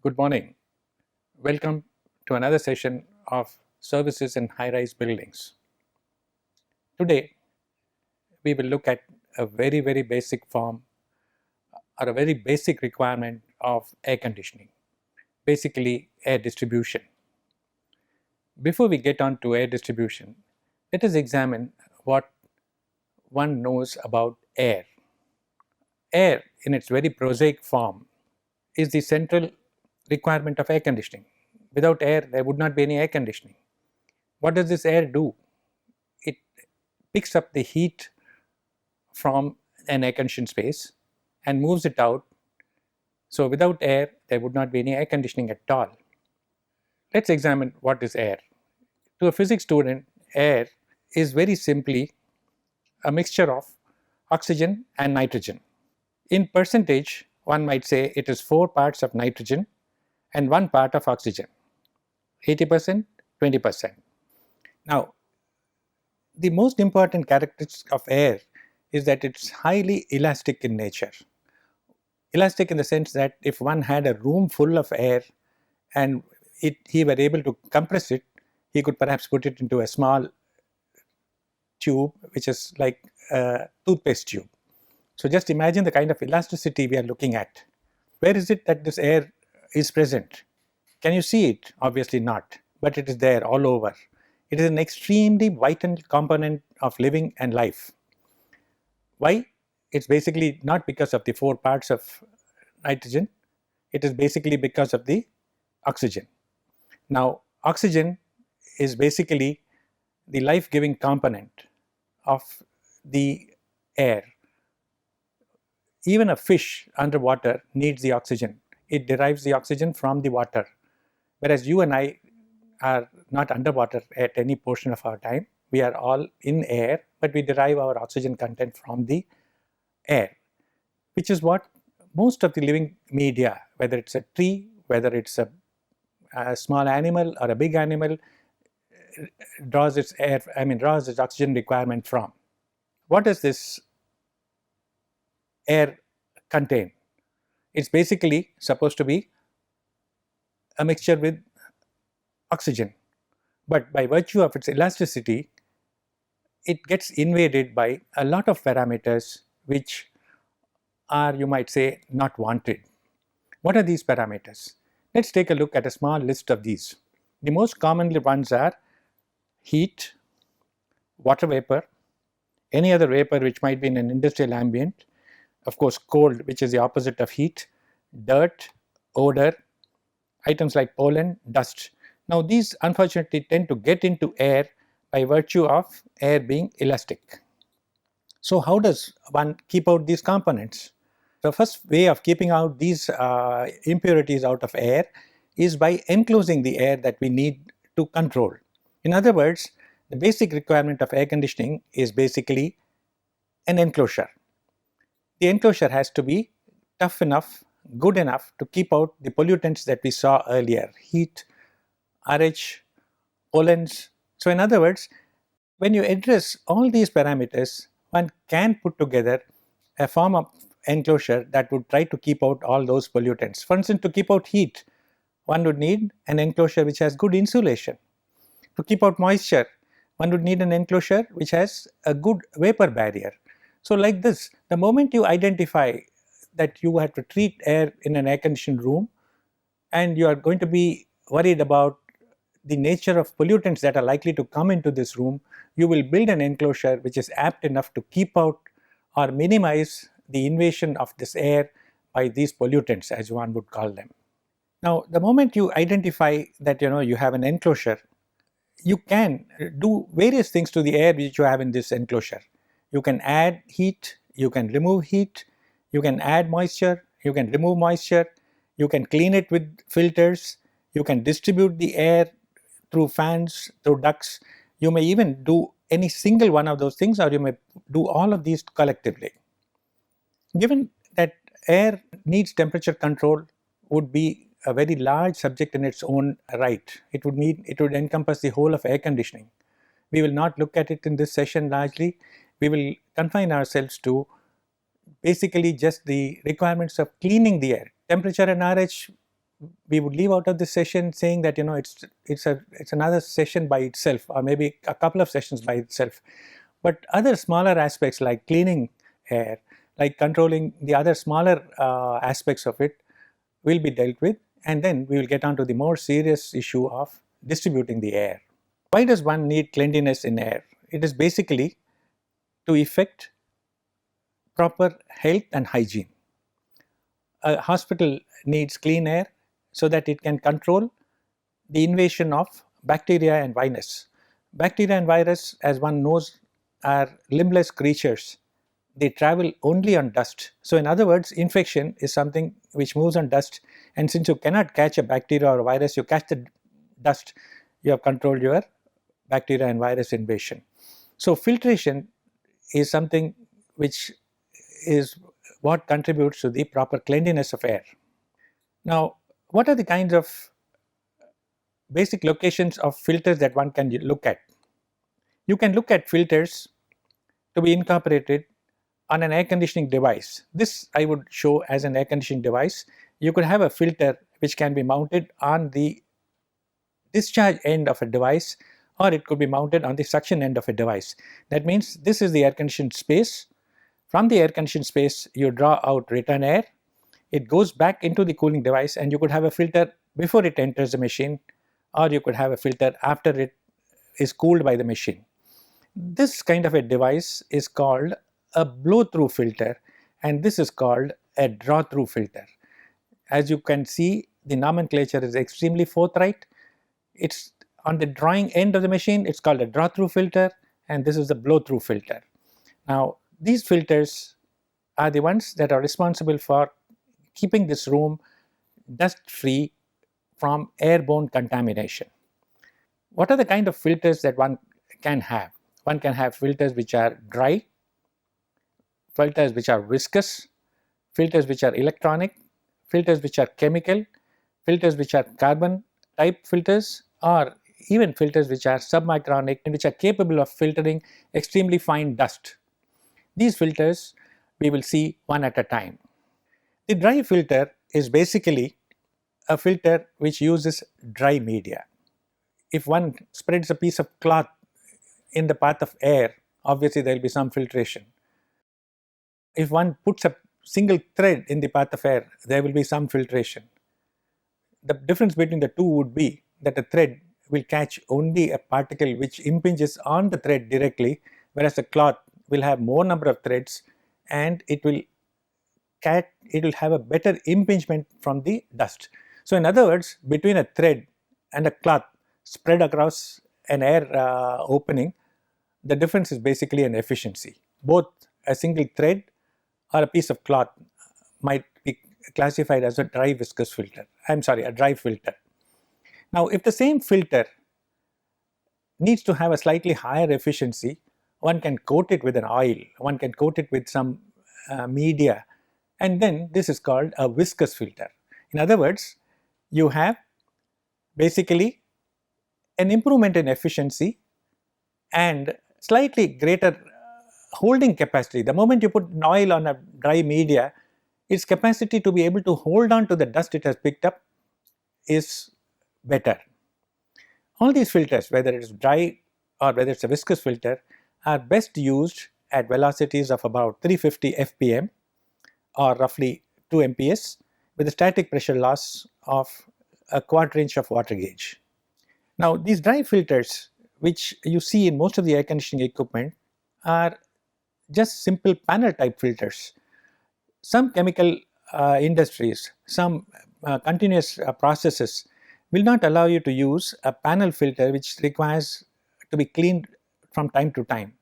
Good morning. Welcome to another session of services in high-rise buildings. Today, we will look at a very basic form or a very basic requirement of air conditioning, basically air distribution. Before we get on to air distribution, let us examine what one knows about air. Air, in its very prosaic form, is the central requirement of air conditioning. Without air, there would not be any air conditioning. What does this air do? It picks up the heat from an air conditioned space and moves it out. So without air, there would not be any air conditioning at all. Let's examine what is air. To a physics student, air is very simply a mixture of oxygen and nitrogen. In percentage, one might say it is 4 parts of nitrogen and 1 part of oxygen, 80%, 20%. Now, the most important characteristic of air is that it's highly elastic in nature. Elastic in the sense that if one had a room full of air and he were able to compress it, he could perhaps put it into a small tube which is like a toothpaste tube. So just imagine the kind of elasticity we are looking at. Where is it that this air is present? Can you see it? Obviously not, but it is there all over. It is an extremely vital component of living and life. Why? It's basically not because of the 4 parts of nitrogen, it is basically because of the oxygen. Now, oxygen is basically the life-giving component of the air. Even a fish underwater needs the oxygen. It derives the oxygen from the water, whereas you and I are not underwater at any portion of our time. We are all in air, but we derive our oxygen content from the air, which is what most of the living media, whether it's a tree, whether it's a small animal or a big animal, draws its oxygen requirement from. What does this air contain? It's basically supposed to be a mixture with oxygen, but by virtue of its elasticity, it gets invaded by a lot of parameters which are, you might say, not wanted. What are these parameters? Let's take a look at a small list of these. The most commonly ones are heat, water vapor, any other vapor which might be in an industrial ambient, of course cold, which is the opposite of heat, dirt, odor, items like pollen, dust. Now these unfortunately tend to get into air by virtue of air being elastic. So how does one keep out these components? The first way of keeping out these impurities out of air is by enclosing the air that we need to control. In other words, the basic requirement of air conditioning is basically an enclosure. The enclosure has to be tough enough, good enough to keep out the pollutants that we saw earlier, heat, RH, pollens. So in other words, when you address all these parameters, one can put together a form of enclosure that would try to keep out all those pollutants. For instance, to keep out heat, one would need an enclosure which has good insulation. To keep out moisture, one would need an enclosure which has a good vapor barrier. So like this, the moment you identify that you have to treat air in an air-conditioned room and you are going to be worried about the nature of pollutants that are likely to come into this room, you will build an enclosure which is apt enough to keep out or minimize the invasion of this air by these pollutants, as one would call them. Now, the moment you identify that you have an enclosure, you can do various things to the air which you have in this enclosure. You can add heat, you can remove heat, you can add moisture, you can remove moisture, you can clean it with filters, you can distribute the air through fans, through ducts. You may even do any single one of those things, or you may do all of these collectively. Given that air needs temperature control would be a very large subject in its own right. It would encompass the whole of air conditioning. We will not look at it in this session largely. We will confine ourselves to basically just the requirements of cleaning the air. Temperature and RH we would leave out of this session saying that it's another session by itself, or maybe a couple of sessions by itself. But other smaller aspects like cleaning air, like controlling the other smaller aspects of it, will be dealt with, and then we will get on to the more serious issue of distributing the air. Why does one need cleanliness in air? It is basically to effect proper health and hygiene. A hospital needs clean air so that it can control the invasion of bacteria and virus. Bacteria and virus, as one knows, are limbless creatures. They travel only on dust. So in other words, infection is something which moves on dust, and since you cannot catch a bacteria or a virus, you catch the dust, you have controlled your bacteria and virus invasion. So filtration is something which is what contributes to the proper cleanliness of air. Now, what are the kinds of basic locations of filters that one can look at? You can look at filters to be incorporated on an air conditioning device. This I would show as an air conditioning device. You could have a filter which can be mounted on the discharge end of a device, or it could be mounted on the suction end of a device. That means this is the air conditioned space. From the air conditioned space, you draw out return air. It goes back into the cooling device, and you could have a filter before it enters the machine, or you could have a filter after it is cooled by the machine. This kind of a device is called a blow-through filter, and this is called a draw-through filter. As you can see, the nomenclature is extremely forthright. It's on the drawing end of the machine, it's called a draw-through filter, and this is the blow-through filter. Now, these filters are the ones that are responsible for keeping this room dust-free from airborne contamination. What are the kind of filters that one can have? One can have filters which are dry, filters which are viscous, filters which are electronic, filters which are chemical, filters which are carbon type filters, or even filters which are submicronic and which are capable of filtering extremely fine dust. These filters we will see one at a time. The dry filter is basically a filter which uses dry media. If one spreads a piece of cloth in the path of air, obviously there will be some filtration. If one puts a single thread in the path of air, there will be some filtration. The difference between the two would be that a thread will catch only a particle which impinges on the thread directly, whereas a cloth will have more number of threads, and it will have a better impingement from the dust. So in other words, between a thread and a cloth spread across an air opening, the difference is basically an efficiency. Both a single thread or a piece of cloth might be classified as a dry viscous filter. A dry filter. Now, if the same filter needs to have a slightly higher efficiency, one can coat it with an oil, one can coat it with some media, and then this is called a viscous filter. In other words, you have basically an improvement in efficiency and slightly greater holding capacity. The moment you put an oil on a dry media, its capacity to be able to hold on to the dust it has picked up is better. All these filters, whether it is dry or whether it is a viscous filter, are best used at velocities of about 350 fpm or roughly 2 mps with a static pressure loss of a quarter inch of water gauge. Now, these dry filters which you see in most of the air conditioning equipment are just simple panel type filters. Some chemical industries, some continuous processes will not allow you to use a panel filter which requires to be cleaned from time to time.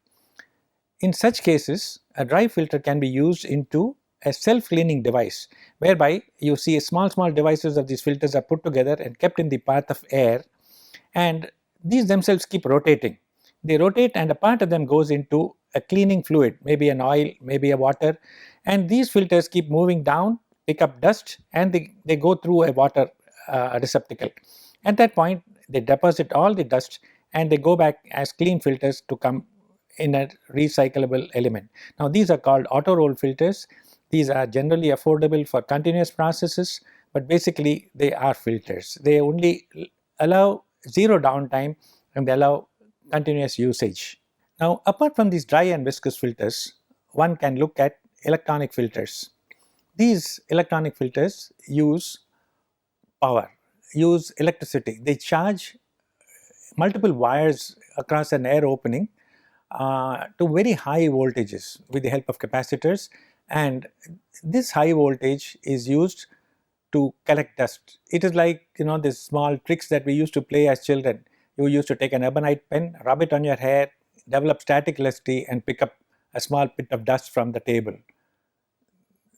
In such cases, a dry filter can be used into a self-cleaning device, whereby you see small devices of these filters are put together and kept in the path of air, and these themselves keep rotating. They rotate and a part of them goes into a cleaning fluid, maybe an oil, maybe a water, and these filters keep moving down, pick up dust, and they go through a water receptacle. At that point, they deposit all the dust and they go back as clean filters to come in a recyclable element. Now, these are called auto roll filters. These are generally affordable for continuous processes, but basically they are filters. They only allow zero downtime and they allow continuous usage. Now, apart from these dry and viscous filters, one can look at electronic filters. These electronic filters use power, use electricity. They charge multiple wires across an air opening to very high voltages with the help of capacitors, and this high voltage is used to collect dust. It is like, these small tricks that we used to play as children. You used to take an ebonite pen, rub it on your hair, develop static electricity and pick up a small bit of dust from the table.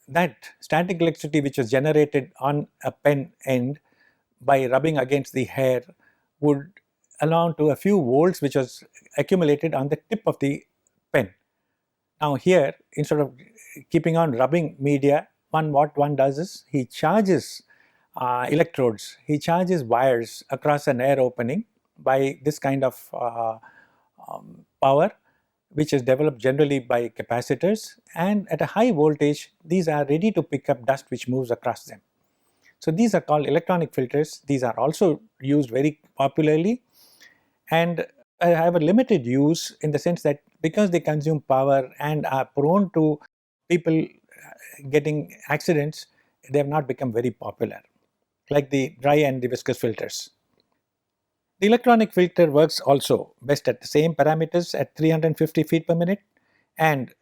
That static electricity which was generated on a pen end by rubbing against the hair would amount to a few volts which was accumulated on the tip of the pen. Now here, instead of keeping on rubbing media, what one does is he charges electrodes, he charges wires across an air opening by this kind of power, which is developed generally by capacitors, and at a high voltage these are ready to pick up dust which moves across them. So these are called electronic filters. These are also used very popularly and have a limited use in the sense that because they consume power and are prone to people getting accidents, they have not become very popular, like the dry and the viscous filters. The electronic filter works also best at the same parameters at 350 feet per minute, and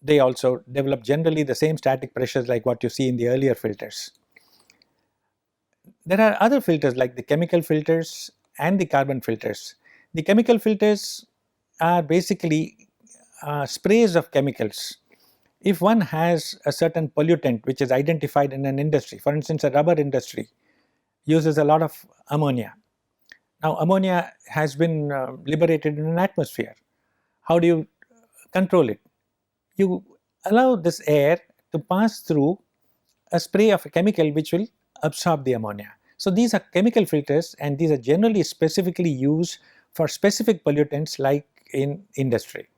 they also develop generally the same static pressures like what you see in the earlier filters. There are other filters like the chemical filters and the carbon filters. The chemical filters are basically sprays of chemicals. If one has a certain pollutant which is identified in an industry, for instance a rubber industry uses a lot of ammonia. Now ammonia has been liberated in an atmosphere. How do you control it? You allow this air to pass through a spray of a chemical which will absorb the ammonia. So these are chemical filters, and these are generally specifically used for specific pollutants like in industry.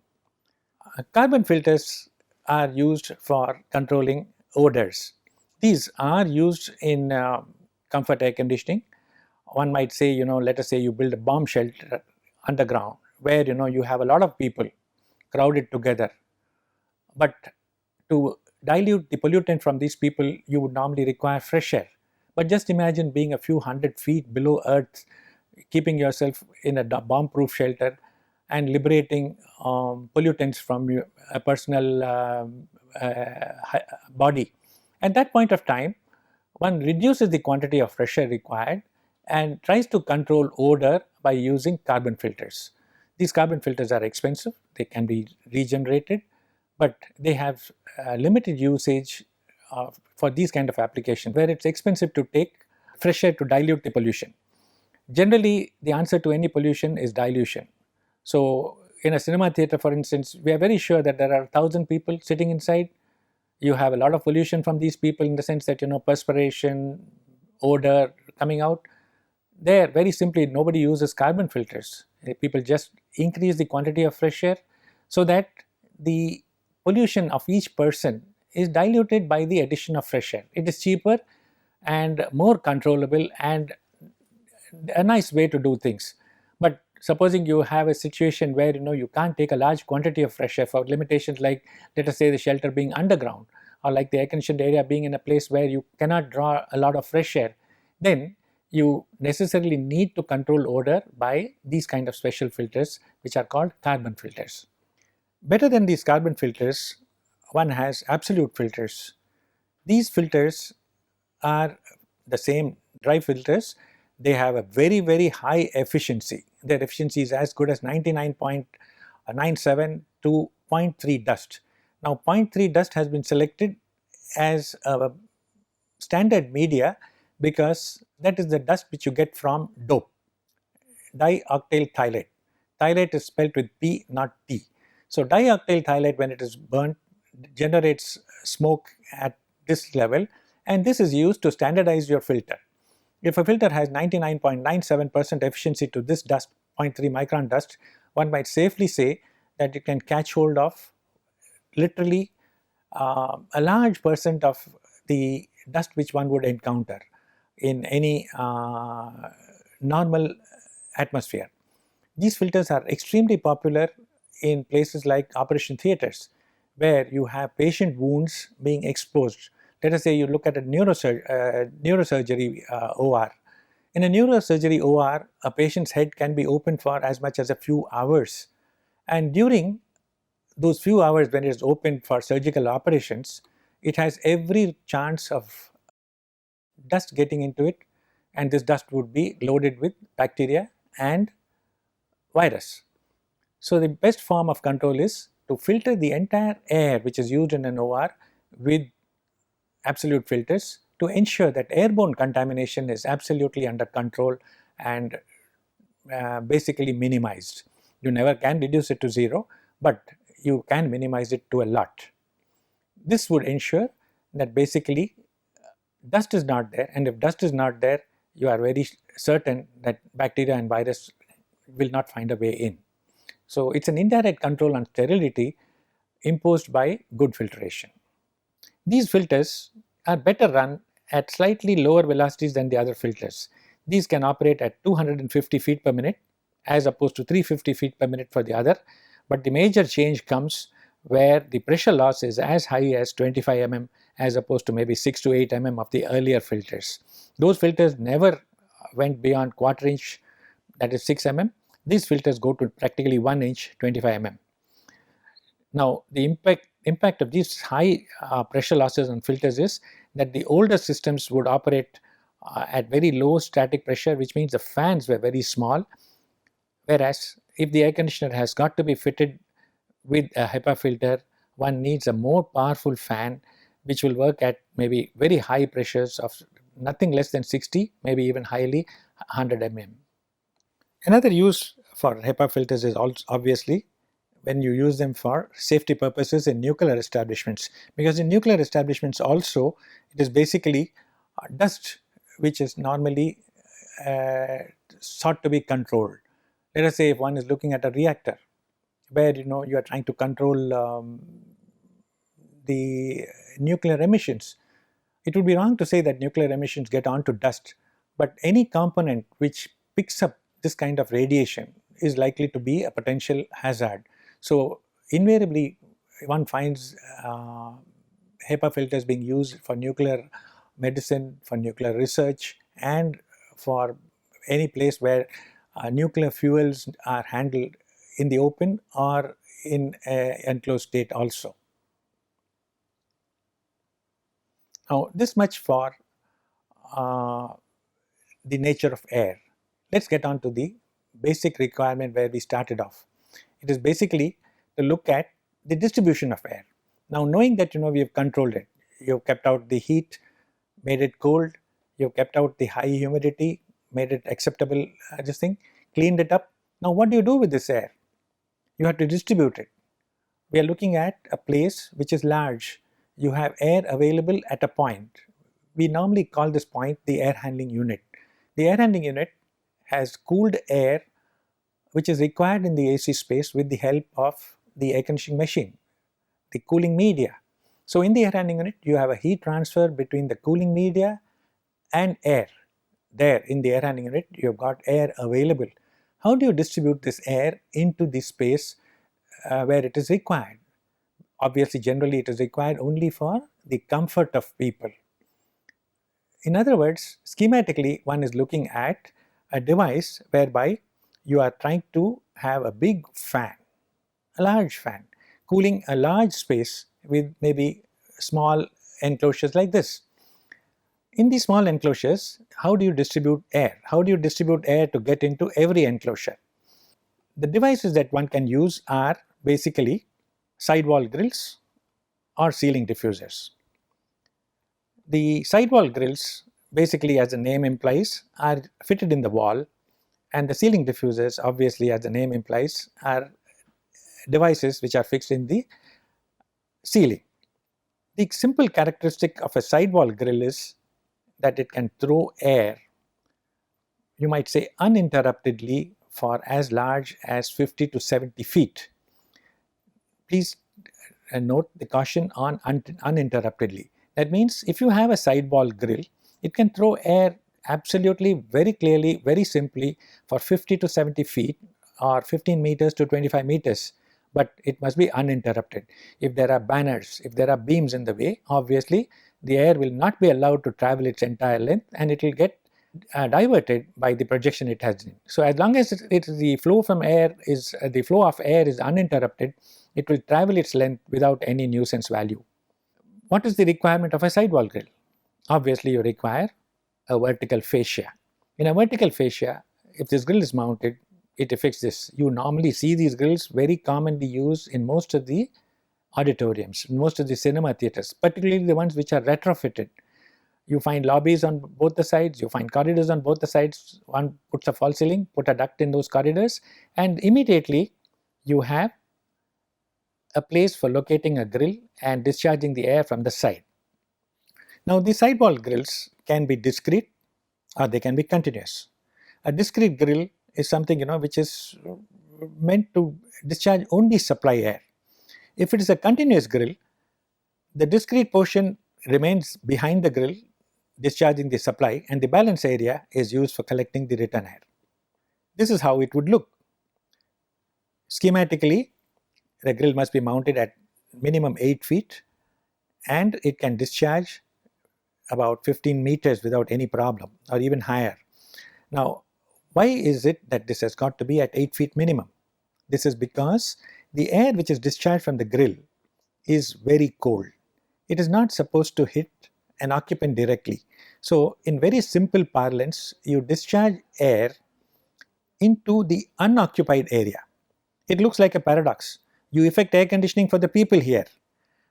Carbon filters are used for controlling odors. These are used in comfort air conditioning. One might say, let us say you build a bomb shelter underground where you have a lot of people crowded together, but to dilute the pollutant from these people you would normally require fresh air. But just imagine being a few hundred feet below earth, keeping yourself in a bomb-proof shelter and liberating pollutants from a personal body. At that point of time, one reduces the quantity of fresh air required and tries to control odor by using carbon filters. These carbon filters are expensive, they can be regenerated, but they have limited usage for these kind of applications where it's expensive to take fresh air to dilute the pollution. Generally, the answer to any pollution is dilution. So in a cinema theater, for instance, we are very sure that there are 1,000 people sitting inside. You have a lot of pollution from these people in the sense that perspiration, odor coming out. There, very simply, nobody uses carbon filters. People just increase the quantity of fresh air so that the pollution of each person is diluted by the addition of fresh air. It is cheaper and more controllable and a nice way to do things. But supposing you have a situation where you can't take a large quantity of fresh air for limitations like, let us say, the shelter being underground, or like the air conditioned area being in a place where you cannot draw a lot of fresh air, then you necessarily need to control odor by these kind of special filters which are called carbon filters. Better than these carbon filters, one has absolute filters. These filters are the same dry filters. They have a very, very high efficiency. Their efficiency is as good as 99.97 to 0.3 dust. Now 0.3 dust has been selected as a standard media because that is the dust which you get from dope, dioctyl thiolate. Thiolate is spelled with P, not T. So dioctyl thiolate, when it is burnt, generates smoke at this level, and this is used to standardize your filter. If a filter has 99.97% efficiency to this dust, 0.3 micron dust, one might safely say that it can catch hold of literally a large percent of the dust which one would encounter. in any normal atmosphere. These filters are extremely popular in places like operation theaters, where you have patient wounds being exposed. Let us say you look at a neurosurgery OR. In a neurosurgery OR, a patient's head can be opened for as much as a few hours, and during those few hours when it is opened for surgical operations, it has every chance of dust getting into it, and this dust would be loaded with bacteria and virus. So the best form of control is to filter the entire air which is used in an OR with absolute filters to ensure that airborne contamination is absolutely under control and basically minimized. You never can reduce it to zero, but you can minimize it to a lot. This would ensure that basically dust is not there, and if dust is not there, you are very certain that bacteria and virus will not find a way in. So it's an indirect control on sterility imposed by good filtration. These filters are better run at slightly lower velocities than the other filters. These can operate at 250 feet per minute as opposed to 350 feet per minute for the other, but the major change comes where the pressure loss is as high as 25 mm as opposed to maybe 6 to 8 mm of the earlier filters. Those filters never went beyond quarter inch, that is 6 mm. These filters go to practically 1 inch, 25 mm. Now the impact of these high pressure losses on filters is that the older systems would operate at very low static pressure, which means the fans were very small, whereas if the air conditioner has got to be fitted with a HEPA filter, one needs a more powerful fan which will work at maybe very high pressures of nothing less than 60, maybe even highly 100 mm. Another use for HEPA filters is also obviously when you use them for safety purposes in nuclear establishments, because in nuclear establishments also it is basically dust which is normally sought to be controlled. Let us say if one is looking at a reactor where you are trying to control the nuclear emissions, it would be wrong to say that nuclear emissions get onto dust, but any component which picks up this kind of radiation is likely to be a potential hazard. So invariably one finds HEPA filters being used for nuclear medicine, for nuclear research, and for any place where nuclear fuels are handled in the open or in an enclosed state also. Now this much for the nature of air. Let's get on to the basic requirement where we started off. It is basically to look at the distribution of air. Now knowing that we have controlled it, you have kept out the heat, made it cold, you have kept out the high humidity, made it acceptable this thing, cleaned it up. Now what do you do with this air? You have to distribute it. We are looking at a place which is large. You have air available at a point. We normally call this point the air handling unit. The air handling unit has cooled air which is required in the AC space with the help of the air conditioning machine, the cooling media. So in the air handling unit, you have a heat transfer between the cooling media and air. There in the air handling unit, you have got air available. How do you distribute this air into the space where it is required? Obviously, generally it is required only for the comfort of people. In other words, schematically one is looking at a device whereby you are trying to have a big fan, a large fan, cooling a large space with maybe small enclosures like this. In these small enclosures, how do you distribute air? How do you distribute air to get into every enclosure? The devices that one can use are basically sidewall grills or ceiling diffusers. The sidewall grills, basically as the name implies, are fitted in the wall, and the ceiling diffusers, obviously as the name implies, are devices which are fixed in the ceiling. The simple characteristic of a sidewall grill is that it can throw air, you might say uninterruptedly, for as large as 50 to 70 feet. Please note the caution on uninterruptedly. That means if you have a sidewall grill, it can throw air absolutely, very clearly, very simply for 50 to 70 feet or 15 meters to 25 meters, but it must be uninterrupted. If there are banners, if there are beams in the way, obviously the air will not be allowed to travel its entire length and it will get diverted by the projection it has in. So as long as the flow from air is the flow of air is uninterrupted, it will travel its length without any nuisance value. What is the requirement of a sidewall grill? Obviously you require a vertical fascia. In a vertical fascia, if this grill is mounted, it affects this. You normally see these grills very commonly used in most of the auditoriums, most of the cinema theaters, particularly the ones which are retrofitted. You find lobbies on both the sides, you find corridors on both the sides. One puts a false ceiling, put a duct in those corridors, and immediately you have a place for locating a grill and discharging the air from the side. Now the sidewall grills can be discrete or they can be continuous. A discrete grill is something which is meant to discharge only supply air. If it is a continuous grill, the discrete portion remains behind the grill discharging the supply, and the balance area is used for collecting the return air. This is how it would look. Schematically, the grill must be mounted at minimum 8 feet and it can discharge about 15 meters without any problem or even higher. Now, why is it that this has got to be at 8 feet minimum? This is because the air which is discharged from the grill is very cold. It is not supposed to hit an occupant directly. So, in very simple parlance, you discharge air into the unoccupied area. It looks like a paradox. You effect air conditioning for the people here,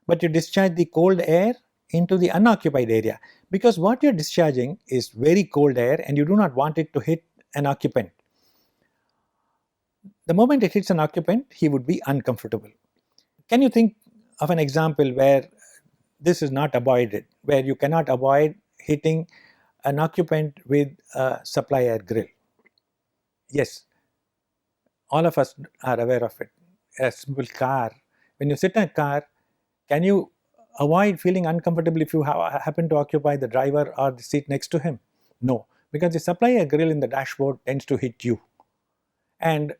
but you discharge the cold air into the unoccupied area because what you are discharging is very cold air and you do not want it to hit an occupant. The moment it hits an occupant, he would be uncomfortable. Can you think of an example where this is not avoided, where you cannot avoid hitting an occupant with a supply air grill? Yes, all of us are aware of it. A simple car, when you sit in a car, can you avoid feeling uncomfortable if you happen to occupy the driver or the seat next to him? No, because the supply air grill in the dashboard tends to hit you. And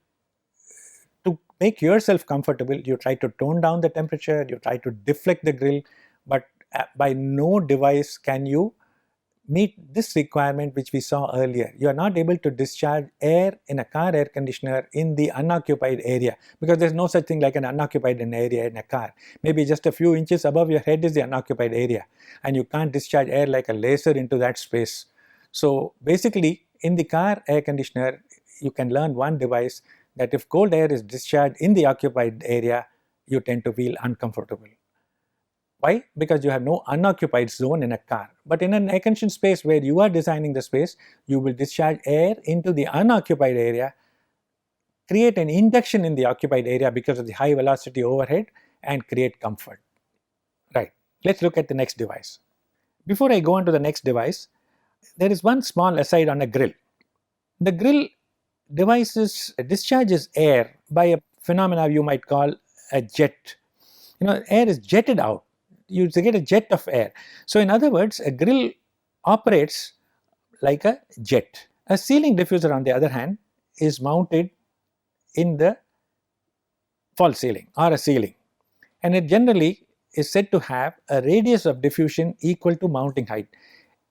to make yourself comfortable, you try to tone down the temperature, you try to deflect the grill, but by no device can you meet this requirement which we saw earlier. You are not able to discharge air in a car air conditioner in the unoccupied area because there is no such thing like an unoccupied area in a car. Maybe just a few inches above your head is the unoccupied area and you can't discharge air like a laser into that space. So basically in the car air conditioner you can learn one device that if cold air is discharged in the occupied area, you tend to feel uncomfortable. Why? Because you have no unoccupied zone in a car. But in an air conditioned space where you are designing the space, you will discharge air into the unoccupied area, create an induction in the occupied area because of the high velocity overhead and create comfort. Right. Let's look at the next device. Before I go on to the next device, there is one small aside on a grill. The grill devices discharges air by a phenomena you might call a jet. Air is jetted out. You get a jet of air. So in other words, a grill operates like a jet. A ceiling diffuser on the other hand is mounted in the false ceiling or a ceiling, and it generally is said to have a radius of diffusion equal to mounting height.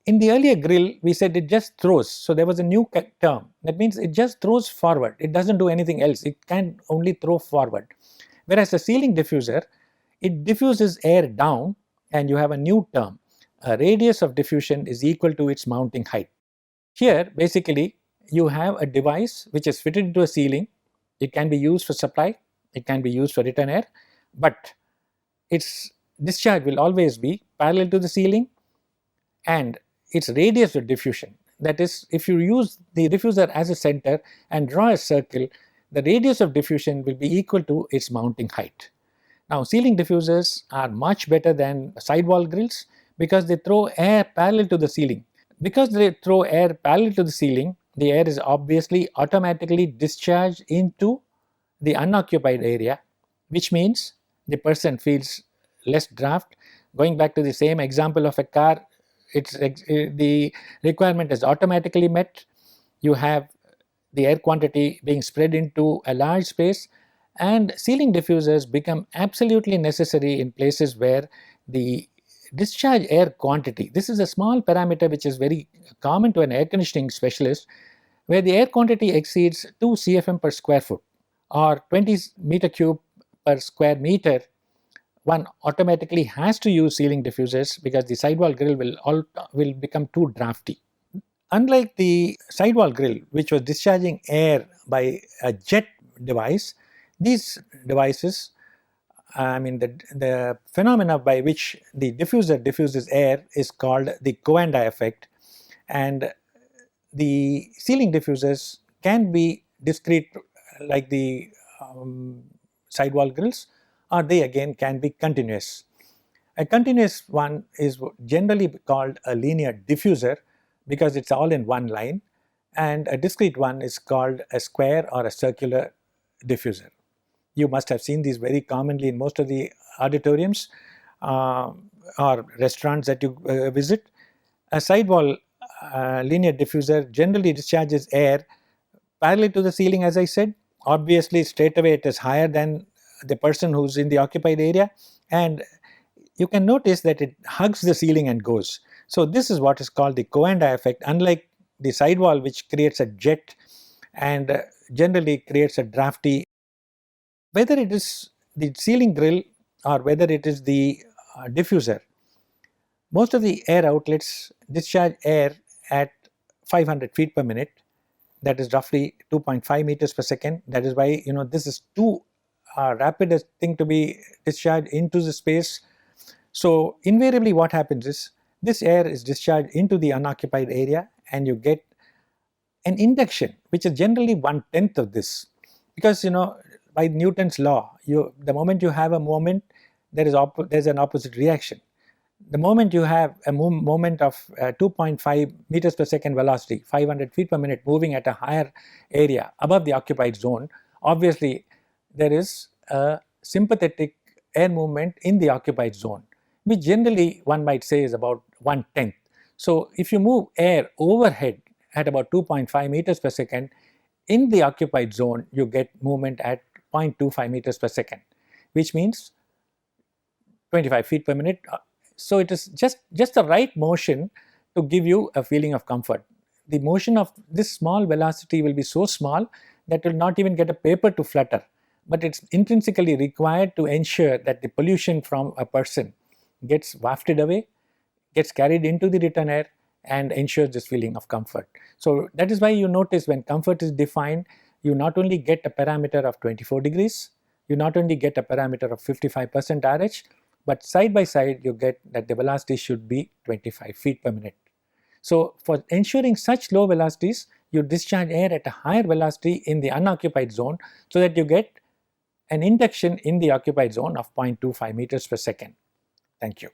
In the earlier grill we said it just throws, so there was a new term that means it just throws forward, it doesn't do anything else, it can only throw forward. Whereas a ceiling diffuser, it diffuses air down and you have a new term, a radius of diffusion is equal to its mounting height. Here basically you have a device which is fitted into a ceiling, it can be used for supply, it can be used for return air, but its discharge will always be parallel to the ceiling and its radius of diffusion, that is if you use the diffuser as a center and draw a circle, the radius of diffusion will be equal to its mounting height. Now ceiling diffusers are much better than sidewall grills because they throw air parallel to the ceiling. Because they throw air parallel to the ceiling, the air is obviously automatically discharged into the unoccupied area, which means the person feels less draft. Going back to the same example of a car, the requirement is automatically met. You have the air quantity being spread into a large space, and ceiling diffusers become absolutely necessary in places where the discharge air quantity, this is a small parameter which is very common to an air conditioning specialist, where the air quantity exceeds 2 CFM per square foot or 20 meter cube per square meter. One automatically has to use ceiling diffusers because the sidewall grill will become too drafty. Unlike the sidewall grill, which was discharging air by a jet device, these devices, I mean, the phenomena by which the diffuser diffuses air is called the Coanda effect, and the ceiling diffusers can be discrete like the sidewall grills, or they again can be continuous. A continuous one is generally called a linear diffuser because it's all in one line, and a discrete one is called a square or a circular diffuser. You must have seen these very commonly in most of the auditoriums or restaurants that you visit. A sidewall linear diffuser generally discharges air parallel to the ceiling, as I said. Obviously, straight away it is higher than the person who's in the occupied area, and you can notice that it hugs the ceiling and goes. So this is what is called the Coanda effect, unlike the sidewall, which creates a jet and generally creates a drafty. Whether it is the ceiling grill or whether it is the diffuser, most of the air outlets discharge air at 500 feet per minute, that is roughly 2.5 meters per second. That is why this is too rapid a thing to be discharged into the space. So invariably what happens is this air is discharged into the unoccupied area, and you get an induction which is generally 1/10 of this, because by Newton's law, the moment you have a moment, there's an opposite reaction. The moment you have a moment of 2.5 meters per second velocity, 500 feet per minute, moving at a higher area above the occupied zone, obviously there is a sympathetic air movement in the occupied zone, which generally one might say is about 1/10. So if you move air overhead at about 2.5 meters per second, in the occupied zone you get movement at 0.25 meters per second, which means 25 feet per minute. So it is just the right motion to give you a feeling of comfort. The motion of this small velocity will be so small that will not even get a paper to flutter, but it's intrinsically required to ensure that the pollution from a person gets wafted away, gets carried into the return air, and ensures this feeling of comfort. So that is why you notice when comfort is defined, you not only get a parameter of 24 degrees, you not only get a parameter of 55% RH, but side by side you get that the velocity should be 25 feet per minute. So for ensuring such low velocities, you discharge air at a higher velocity in the unoccupied zone so that you get an induction in the occupied zone of 0.25 meters per second. Thank you.